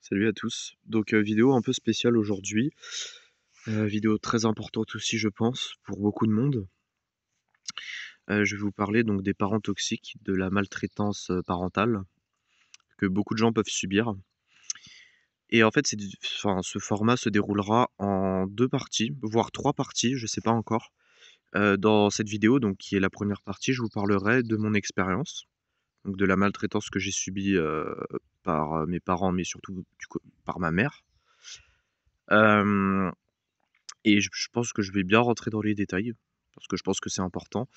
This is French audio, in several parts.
Salut à tous. Donc vidéo un peu spéciale aujourd'hui, vidéo très importante aussi je pense pour beaucoup de monde. Je vais vous parler donc des parents toxiques, de la maltraitance, parentale que beaucoup de gens peuvent subir et en fait ce format se déroulera en 2 parties, voire 3 parties, je sais pas encore. Dans cette vidéo donc qui est la première partie, je vous parlerai de mon expérience, donc de la maltraitance que j'ai subie, par, mes parents, mais surtout du coup par ma mère. Hem Et je pense que je vais bien rentrer dans les détails, parce que je pense que c'est important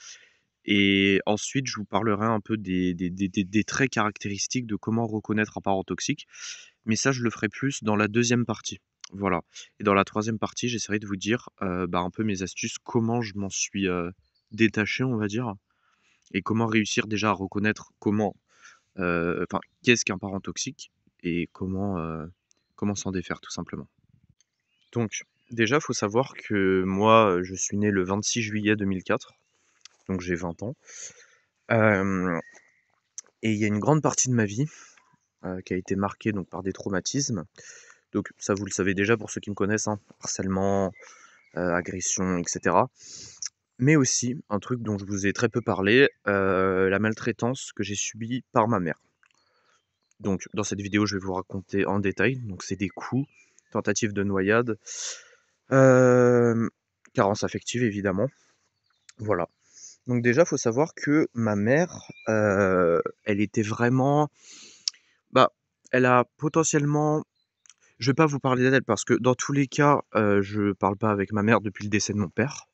et ensuite je vous parlerai un peu des traits caractéristiques de comment reconnaître un parent toxique, mais ça je le ferai plus dans la deuxième partie. Voilà, et dans la troisième partie, j'essaierai de vous dire, un peu mes astuces, comment je m'en suis, détaché, on va dire, et comment réussir déjà à reconnaître qu'est-ce qu'un parent toxique et comment s'en défaire tout simplement. Donc déjà, faut savoir que moi, je suis né le 26 juillet 2004, donc j'ai 20 ans. Hem Et il y a une grande partie de ma vie, qui a été marquée donc par des traumatismes. Donc ça, vous le savez déjà pour ceux qui me connaissent, hein, harcèlement, agression et cetera. Mais aussi, un truc dont je vous ai très peu parlé, la maltraitance que j'ai subie par ma mère. Donc dans cette vidéo, je vais vous raconter en détail. Donc c'est des coups, tentative de noyade, hem, carence affective évidemment, voilà. Donc déjà, faut savoir que ma mère, elle était vraiment, bah, elle a potentiellement, je vais pas vous parler d'elle parce que dans tous les cas, je parle pas avec ma mère depuis le décès de mon père.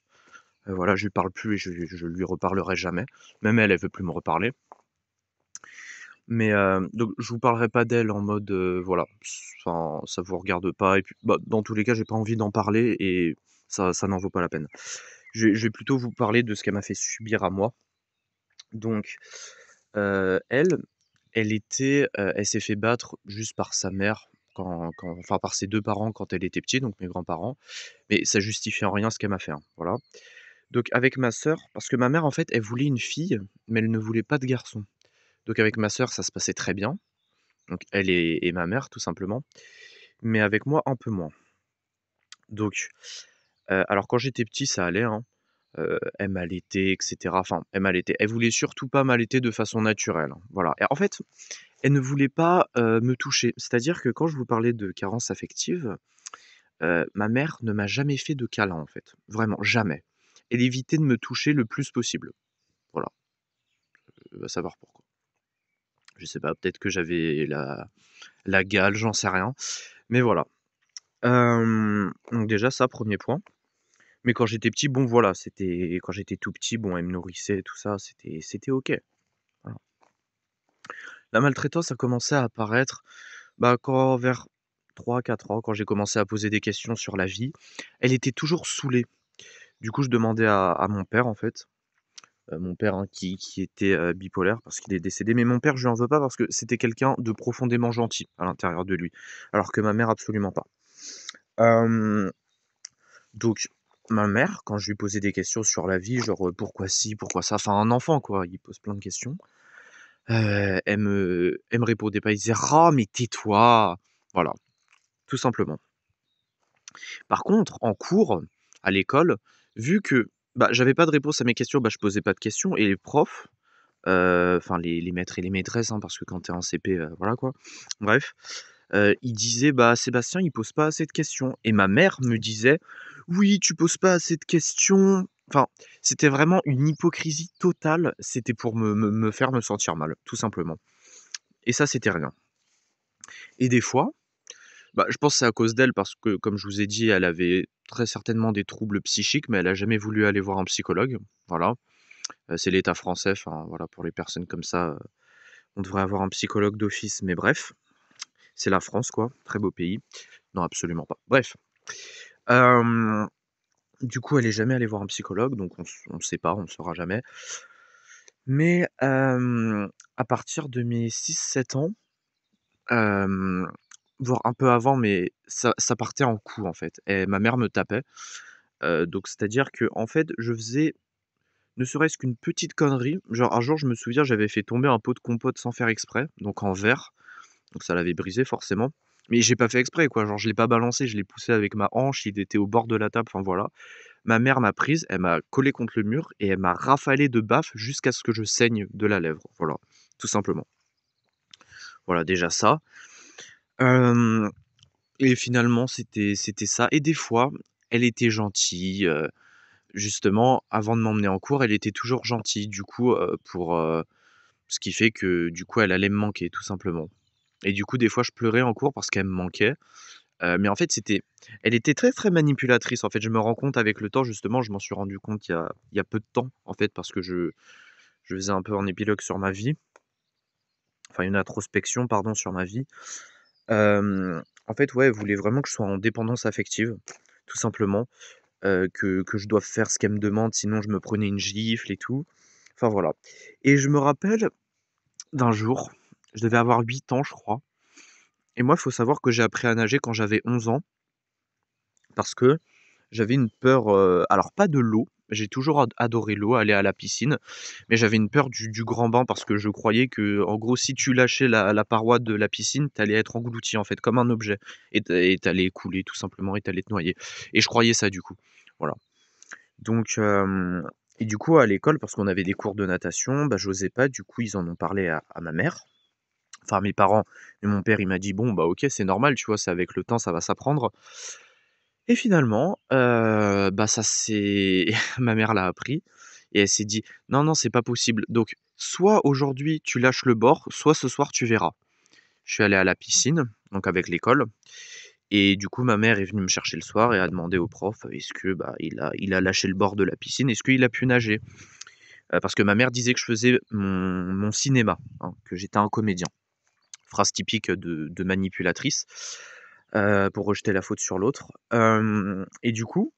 Voilà, je lui parle plus et je lui reparlerai jamais. Même elle, elle veut plus me reparler. Mais, donc je vous parlerai pas d'elle en mode, voilà, enfin, ça vous regarde pas et puis, bah, dans tous les cas, j'ai pas envie d'en parler et ça n'en vaut pas la peine. Je vais plutôt vous parler de ce qu'elle m'a fait subir à moi. Donc, elle, elle s'est fait battre juste par sa mère enfin par ses 2 parents quand elle était petite, donc mes grands-parents, mais ça justifie en rien ce qu'elle m'a fait, hein, voilà. Donc avec ma sœur, parce que ma mère en fait, elle voulait une fille, mais elle ne voulait pas de garçon. Donc avec ma sœur, ça se passait très bien, donc elle et ma mère tout simplement, mais avec moi un peu moins. Donc, alors quand j'étais petit, ça allait, hein, elle m'allaitait et cetera, enfin elle m'allaitait. Elle voulait surtout pas m'allaiter de façon naturelle, hein, voilà, et en fait, elle ne voulait pas, me toucher. C'est-à-dire que quand je vous parlais de carence affective, ma mère ne m'a jamais fait de câlin, en fait. Vraiment, jamais. Elle évitait de me toucher le plus possible. Voilà, va savoir pourquoi. Je sais pas, peut-être que j'avais la gale, j'en sais rien. Mais voilà. Donc déjà ça, premier point. Mais quand j'étais petit, bon voilà, quand j'étais tout petit, bon, elle me nourrissait tout ça, c'était OK. Voilà. La maltraitance a commencé à apparaître, bah, quand vers 3 4 ans, quand j'ai commencé à poser des questions sur la vie, elle était toujours saoulée. Du coup, je demandais à mon père, en fait, mon père, hein, qui était, bipolaire parce qu'il est décédé, mais mon père, je lui en veux pas parce que c'était quelqu'un de profondément gentil à l'intérieur de lui, alors que ma mère, absolument pas. Hem, donc ma mère, quand je lui posais des questions sur la vie, genre, pourquoi ci, pourquoi ça, enfin un enfant quoi, il pose plein de questions, elle me répondait pas, il disait: «Ah mais tais-toi!» Voilà, tout simplement. Par contre, en cours, à l'école, vu que, bah, j'avais pas de réponse à mes questions, bah, je posais pas de questions et les profs, enfin les maîtres et les maîtresses, hein, parce que quand tu es en CP, voilà quoi. Bref, ils disaient: «Bah, Sébastien, il pose pas assez de questions» et ma mère me disait: «Oui, tu poses pas assez de questions». Enfin, c'était vraiment une hypocrisie totale, c'était pour me faire me sentir mal, tout simplement, et ça, c'était rien. Et des fois, bah, je pense que c'est à cause d'elle parce que, comme je vous ai dit, elle avait très certainement des troubles psychiques, mais elle a jamais voulu aller voir un psychologue, voilà. C'est l'État français, enfin voilà, pour les personnes comme ça, on devrait avoir un psychologue d'office, mais bref, c'est la France quoi, très beau pays. Non, absolument pas. Bref, hem, du coup, elle est jamais allée voir un psychologue, donc on sait pas, on ne saura jamais. Mais, à partir de mes 6 7 ans, hem, voire un peu avant, mais ça partait en coups en fait, et ma mère me tapait. Donc c'est-à-dire que en fait, je faisais ne serait-ce qu'une petite connerie, genre un jour, je me souviens, j'avais fait tomber un pot de compote sans faire exprès, donc en verre. donc ça l'avait brisé forcément. Mais j'ai pas fait exprès quoi, genre je l'ai pas balancé, je l'ai poussé avec ma hanche, il était au bord de la table, enfin voilà. Ma mère m'a prise, elle m'a collé contre le mur et elle m'a rafalé de baffes jusqu'à ce que je saigne de la lèvre, voilà, tout simplement. Voilà déjà ça. Hem Et finalement c'était ça et des fois, elle était gentille, justement avant de m'emmener en cours, elle était toujours gentille du coup, ce qui fait que du coup elle allait me manquer tout simplement. Et du coup des fois je pleurais en cours parce qu'elle me manquait, mais en fait elle était très, très manipulatrice en fait. Je me rends compte avec le temps justement, je m'en suis rendu compte il y a peu de temps en fait parce que je faisais un peu un épilogue sur ma vie, enfin une introspection pardon sur ma vie. En fait ouais, elle voulait vraiment que je sois en dépendance affective, tout simplement. Que je doive faire ce qu'elle me demande, sinon je me prenais une gifle et tout. Enfin voilà. Et je me rappelle d'un jour, je devais avoir 8 ans je crois, et moi il faut savoir que j'ai appris à nager quand j'avais 11 ans parce que j'avais une peur, alors pas de l'eau, j'ai toujours adoré l'eau, aller à la piscine, mais j'avais une peur du grand bain parce que je croyais que en gros si tu lâchais la paroi de la piscine, tu allais être englouti en fait comme un objet et tu allais couler tout simplement et tu allais te noyer et je croyais ça du coup. Voilà. Donc et du coup à l'école, parce qu'on avait des cours de natation, bah, j'osais pas, du coup ils en ont parlé à ma mère, enfin à mes parents, mais mon père il m'a dit: «Bon bah OK, c'est normal, tu vois? C'est avec le temps, ça va s'apprendre» et finalement, bah, ça s'est ma mère l'a appris et elle s'est dit: «Non, non, c'est pas possible, donc soit aujourd'hui tu lâches le bord, soit ce soir tu verras». Je suis allé à la piscine, donc avec l'école et du coup ma mère est venue me chercher le soir et a demandé au prof, est-ce que, bah, il a lâché le bord de la piscine, est-ce qu'il a pu nager? Parce que ma mère disait que je faisais mon cinéma, hein, que j'étais un comédien. Phrase typique de manipulatrice, pour rejeter la faute sur l'autre. Et du coup,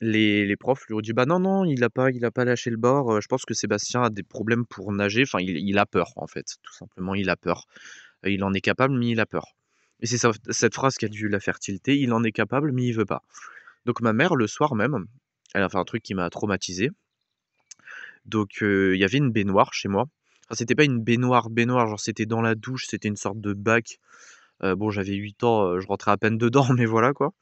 les profs lui ont dit: «Bah, non, non, il a pas lâché le bord, je pense que Sébastien a des problèmes pour nager». Enfin, il a peur, en fait, tout simplement, il a peur. Il en est capable, mais il a peur. Et c'est cette phrase qui a dû la faire tilter: «Il en est capable, mais il veut pas». Donc ma mère, le soir même, elle a fait un truc qui m'a traumatisé. Donc il y avait une baignoire chez moi. Enfin, c'était pas une baignoire, genre c'était dans la douche, c'était une sorte de bac. Bon, j'avais 8 ans, je rentrais à peine dedans, mais voilà quoi.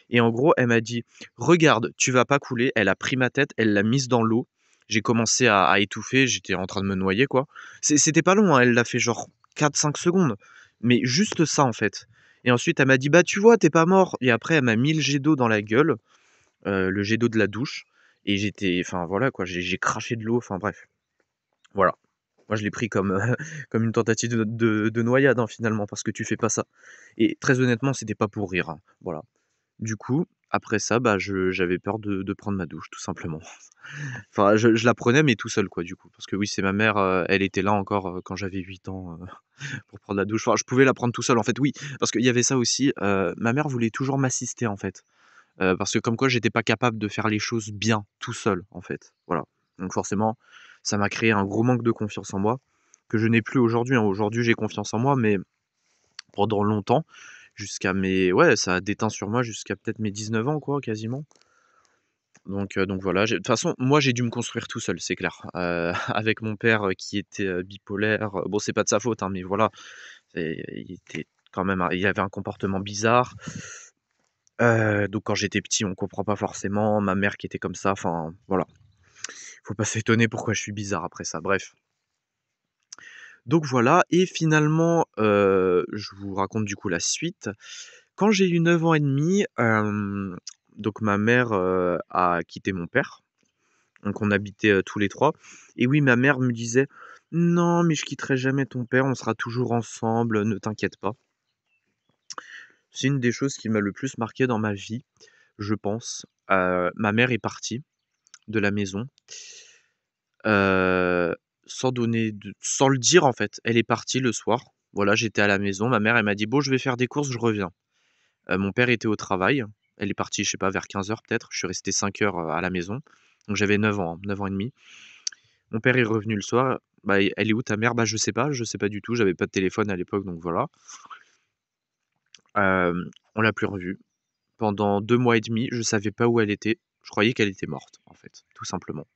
Et en gros, elle m'a dit: «Regarde, tu vas pas couler». Elle a pris ma tête, elle l'a mise dans l'eau. J'ai commencé à étouffer, j'étais en train de me noyer quoi. C'était pas long, hein, elle l'a fait genre 4-5 secondes, mais juste ça en fait. Et ensuite elle m'a dit: «Bah, tu vois, tu pas mort» et après elle m'a mis le jet d'eau dans la gueule, le jet d'eau de la douche et enfin voilà quoi, j'ai craché de l'eau, enfin bref. Voilà. Moi, je l'ai pris comme, comme une tentative de noyade, hein, finalement, parce que tu fais pas ça. Et très honnêtement, c'était pas pour rire, hein, voilà. Du coup, après ça, bah, j'avais peur de prendre ma douche, tout simplement. Enfin, je la prenais, mais tout seul, quoi, du coup. Parce que oui, c'est ma mère, elle était là encore, quand j'avais 8 ans, pour prendre la douche. Enfin, je pouvais la prendre tout seul, en fait, oui, parce qu'il y avait ça aussi, ma mère voulait toujours m'assister, en fait. Parce que comme quoi j'étais pas capable de faire les choses bien, tout seul, en fait. Voilà. Donc forcément, ça m'a créé un gros manque de confiance en moi, que je n'ai plus aujourd'hui, hein. Aujourd'hui, j'ai confiance en moi, mais pendant longtemps, jusqu'à mes ouais, ça a déteint sur moi jusqu'à peut-être mes 19 ans, quoi, quasiment. Donc voilà, de toute façon, moi, j'ai dû me construire tout seul, c'est clair. Avec mon père, qui était, bipolaire, bon, c'est pas de sa faute, hein, mais voilà, il était quand même il avait un comportement bizarre. Donc quand j'étais petit, on comprend pas forcément. Ma mère qui était comme ça, enfin voilà. Faut pas s'étonner pourquoi je suis bizarre après ça, bref. Donc voilà et finalement, je vous raconte du coup la suite. Quand j'ai eu 9 ans et demi, donc ma mère, a quitté mon père, donc on habitait, tous les 3. Et oui, ma mère me disait: «Non, mais je quitterai jamais ton père, on sera toujours ensemble, ne t'inquiète pas». C'est une des choses qui m'a le plus marqué dans ma vie, je pense. Ma mère est partie de la maison, heu, sans le dire en fait. Elle est partie le soir. Voilà, j'étais à la maison, ma mère elle m'a dit: «Bon, je vais faire des courses, je reviens». Mon père était au travail. Elle est partie, je sais pas, vers 15 heures peut-être. Je suis resté 5 heures, à la maison. Donc j'avais 9 ans, hein, 9 ans et demi. Mon père est revenu le soir. «Bah, elle est où ta mère?» «Bah, je sais pas du tout, j'avais pas de téléphone à l'époque donc voilà». On l'a plus revue. Pendant 2 mois et demi, je savais pas où elle était. Je croyais qu'elle était morte, en fait, tout simplement.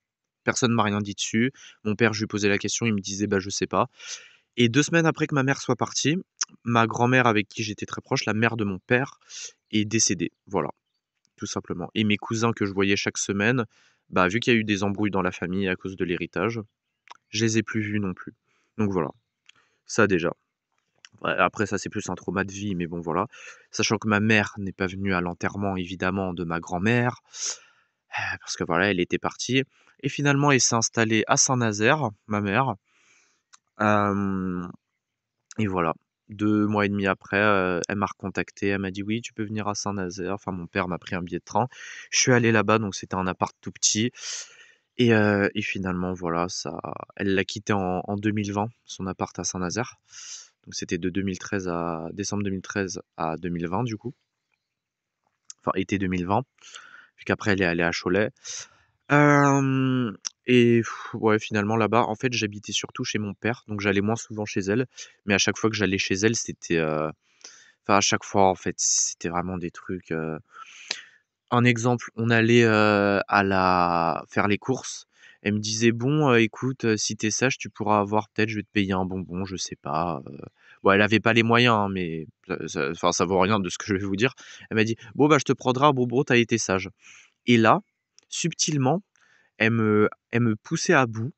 Personne m'a rien dit dessus. Mon père, je lui posais la question, il me disait: «Bah, je sais pas». Et 2 semaines après que ma mère soit partie, ma grand-mère avec qui j'étais très proche, la mère de mon père, est décédée. Voilà, tout simplement. Et mes cousins que je voyais chaque semaine, bah, vu qu'il y a eu des embrouilles dans la famille à cause de l'héritage, je les ai plus vus non plus. Donc voilà, ça déjà. Ouais, après ça, c'est plus un trauma de vie, mais bon voilà. Sachant que ma mère n'est pas venue à l'enterrement évidemment de ma grand-mère, parce que voilà, elle était partie. Et finalement, elle s'est installée à Saint-Nazaire, ma mère. Hem Et voilà. 2 mois et demi après, elle m'a recontacté, elle m'a dit: «Oui, tu peux venir à Saint-Nazaire». Enfin, mon père m'a pris un billet de train. Je suis allé là-bas, donc c'était un appart tout petit et finalement, voilà, ça elle l'a quitté en 2020, son appart à Saint-Nazaire. Donc c'était de 2013 à décembre 2013 à 2020 du coup, enfin été 2020, puisqu'après elle est allée à Cholet. Hem et ouais, finalement là-bas, en fait, j'habitais surtout chez mon père, donc j'allais moins souvent chez elle, mais à chaque fois que j'allais chez elle, c'était, enfin, à chaque fois, en fait, c'était vraiment des trucs, un exemple, on allait, à la faire les courses. Elle me disait: «Bon, écoute, si tu es sage, tu pourras avoir peut-être je vais te payer un bonbon», je sais pas, bon, elle avait pas les moyens, hein, mais ça enfin, ça vaut rien de ce que je vais vous dire. Elle m'a dit: «Bon, bah, je te prendrai un bonbon, tu as été sage» et là, subtilement, elle me poussait à bout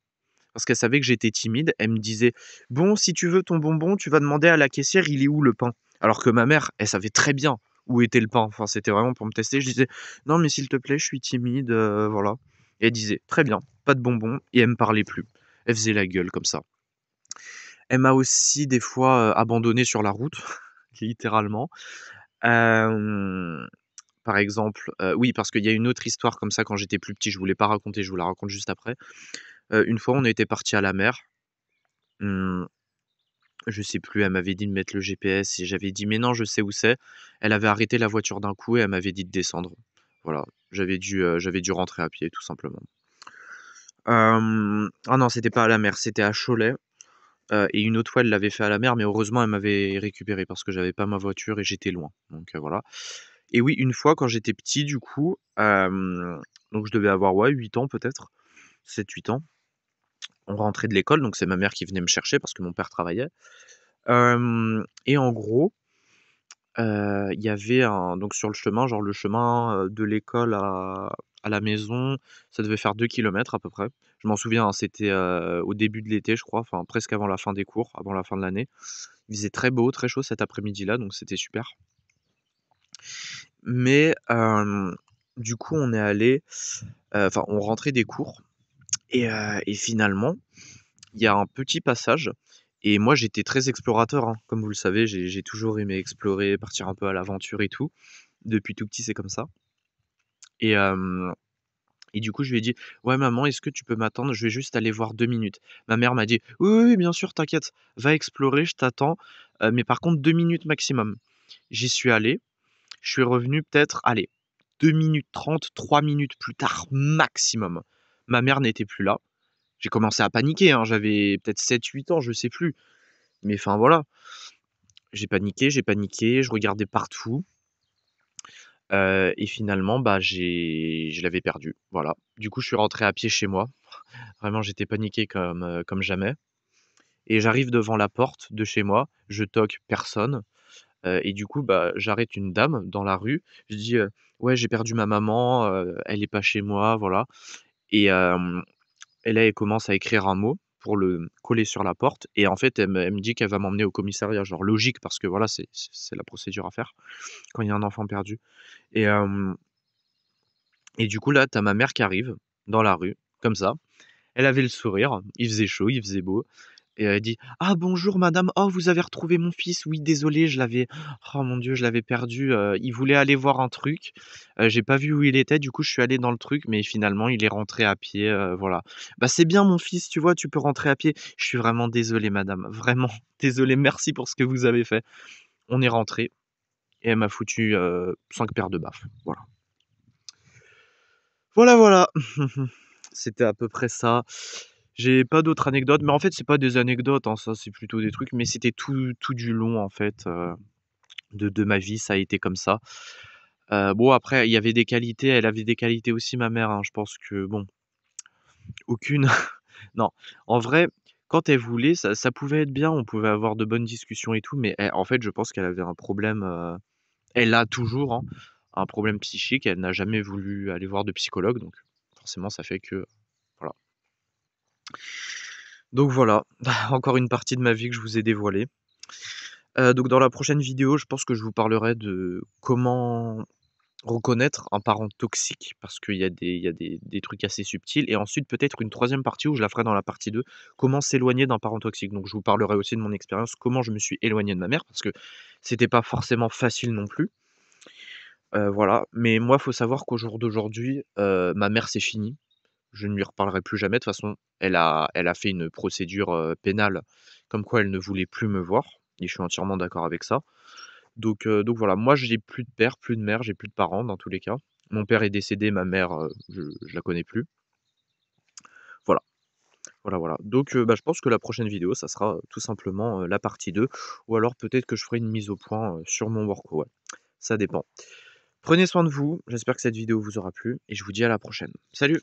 parce qu'elle savait que j'étais timide. Elle me disait: «Bon, si tu veux ton bonbon, tu vas demander à la caissière, il est où le pain?» Alors que ma mère, elle savait très bien où était le pain. Enfin, c'était vraiment pour me tester. Je disais: «Non, mais s'il te plaît, je suis timide, voilà». Et elle disait: «Très bien, pas de bonbons» et elle me parlait plus. Elle faisait la gueule comme ça. Elle m'a aussi des fois, abandonné sur la route, littéralement. Hem, Par exemple, oui, parce qu'il y a une autre histoire comme ça quand j'étais plus petit, je vous l'ai pas racontée, je vous la raconte juste après. Une fois, on était partis à la mer. Mmh, je sais plus, elle m'avait dit de mettre le GPS et j'avais dit: «Mais non, je sais où c'est». Elle avait arrêté la voiture d'un coup et elle m'avait dit de descendre. Voilà, j'avais dû rentrer à pied tout simplement. Ah non, c'était pas à la mer, c'était à Cholet, et une autre fois, elle l'avait fait à la mer, mais heureusement, elle m'avait récupéré parce que j'avais pas ma voiture et j'étais loin, donc voilà. Et oui, une fois quand j'étais petit du coup, donc je devais avoir, ouais, 8 ans peut-être, 7, 8 ans. On rentrait de l'école, donc c'est ma mère qui venait me chercher parce que mon père travaillait. Et en gros, il y avait un donc sur le chemin, genre le chemin, de l'école à la maison, ça devait faire 2 kilomètres à peu près. Je m'en souviens, hein, c'était, au début de l'été, je crois, enfin presque avant la fin des cours, avant la fin de l'année. Il faisait très beau, très chaud cet après-midi-là, donc c'était super. Mais, du coup, on est allé, enfin on rentrait des cours et finalement il y a un petit passage et moi j'étais très explorateur, hein. Comme vous le savez, j'ai toujours aimé explorer, partir un peu à l'aventure et tout. Depuis tout petit, c'est comme ça et hem et du coup, je lui ai dit: «Ouais maman, est-ce que tu peux m'attendre? Je vais juste aller voir 2 minutes». Ma mère m'a dit: «Oui, oui, oui, bien sûr, t'inquiète, va explorer, je t'attends, mais par contre 2 minutes maximum». J'y suis allé, je suis revenu peut-être, allez, 2 minutes 30, 3 minutes plus tard maximum. Ma mère n'était plus là. J'ai commencé à paniquer, hein, j'avais peut-être 7, 8 ans, je sais plus. Mais enfin voilà, j'ai paniqué, je regardais partout, et finalement, bah, je l'avais perdu, voilà. Du coup, je suis rentré à pied chez moi. Vraiment, j'étais paniqué comme jamais et j'arrive devant la porte de chez moi, je toque, personne, et du coup, bah, j'arrête une dame dans la rue. Je dis: «Ouais, j'ai perdu ma maman, elle est pas chez moi», voilà et et là, elle commence à écrire un mot pour le coller sur la porte et en fait, elle me dit qu'elle va m'emmener au commissariat. Genre logique parce que voilà, c'est la procédure à faire quand il y a un enfant perdu et et du coup, là, tu as ma mère qui arrive dans la rue, comme ça. Elle avait le sourire, il faisait chaud, il faisait beau et elle dit: «Ah bonjour madame, oh vous avez retrouvé mon fils? Oui désolé, oh mon Dieu, je l'avais perdu, il voulait aller voir un truc, j'ai pas vu où il était, du coup je suis allé dans le truc, mais finalement il est rentré à pied, voilà». «Bah c'est bien mon fils, tu vois, tu peux rentrer à pied». «Je suis vraiment désolé madame, vraiment désolé, merci pour ce que vous avez fait». On est rentré et elle m'a foutu, 5 paires de baffes, voilà. Voilà, voilà. C'était à peu près ça. J'ai pas d'autres anecdotes, mais en fait, c'est pas des anecdotes, hein, ça, c'est plutôt des trucs, mais c'était tout du long, en fait, de ma vie, ça a été comme ça. Bon, après, il y avait des qualités, elle avait des qualités aussi, ma mère, hein. Je pense que, bon, aucune non, en vrai, quand elle voulait, ça pouvait être bien, on pouvait avoir de bonnes discussions et tout, mais en fait, je pense qu'elle avait un problème, elle a toujours, hein, un problème psychique. Elle n'a jamais voulu aller voir de psychologue, donc forcément, ça fait que voilà. Donc voilà, encore une partie de ma vie que je vous ai dévoilée. Donc dans la prochaine vidéo, je pense que je vous parlerai de comment reconnaître un parent toxique, parce qu'il y a des trucs assez subtils, et ensuite peut-être une troisième partie où je la ferai dans la partie 2, comment s'éloigner d'un parent toxique. Donc je vous parlerai aussi de mon expérience, comment je me suis éloigné de ma mère, parce que c'était pas forcément facile non plus. Voilà, mais moi, faut savoir qu'au jour d'aujourd'hui, ma mère, c'est fini. Je ne lui reparlerai plus jamais. De toute façon, elle a fait une procédure, pénale, comme quoi elle ne voulait plus me voir, et je suis entièrement d'accord avec ça. Donc voilà, moi, j'ai plus de père, plus de mère, j'ai plus de parents dans tous les cas. Mon père est décédé, ma mère, je la connais plus. Voilà, voilà. Donc bah, je pense que la prochaine vidéo, ça sera, tout simplement, la partie 2, ou alors peut-être que je ferai une mise au point, sur mon workflow, ouais, ça dépend. Prenez soin de vous, j'espère que cette vidéo vous aura plu et je vous dis à la prochaine. Salut!